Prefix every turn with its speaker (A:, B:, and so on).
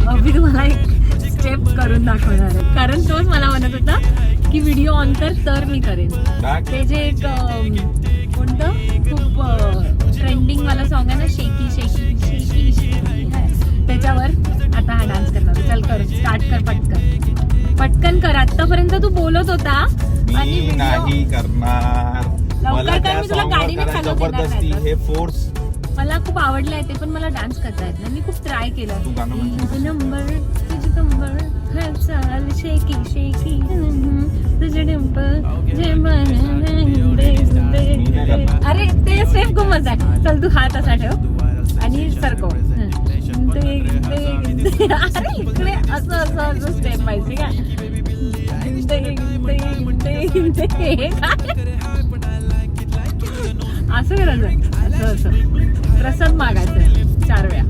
A: अभि तुम्हाला एक स्टेप करून दाखवणार आहे, कारण तोच मला म्हणत होता की व्हिडिओ ऑन कर तर मी करेन. ते जे एक कोणतं खूप ट्रेंडिंग वाला सॉन्ग आहे ना, शेकी शेकी शेकी शेकी, त्याच्यावर आता हा डान्स करणार. चल कर, स्टार्ट कर, पटकन कर. आतापर्यंत तू बोलत होता आणि
B: मी नाही करणार.
A: लवकर कर, मी तुला गाडीने
B: जबरदस्ती हे फोर्स.
A: मला खूप आवडलंय ते, पण मला डान्स करता येत नाही. मी खूप ट्राय केलं.
B: तू गाणं म्हण.
A: नंबर तुझे कंबर चाल शेकी शेकी तुझे डिंपल जे अरे ते सेम घुमत आहे. चल तू हात असा ठेव आणि सरकव. अरे इकडे असं असं असं स्टेप पाहिजे का? असं करायचं, असं असं प्रसाद मागायचं 4 वेळा.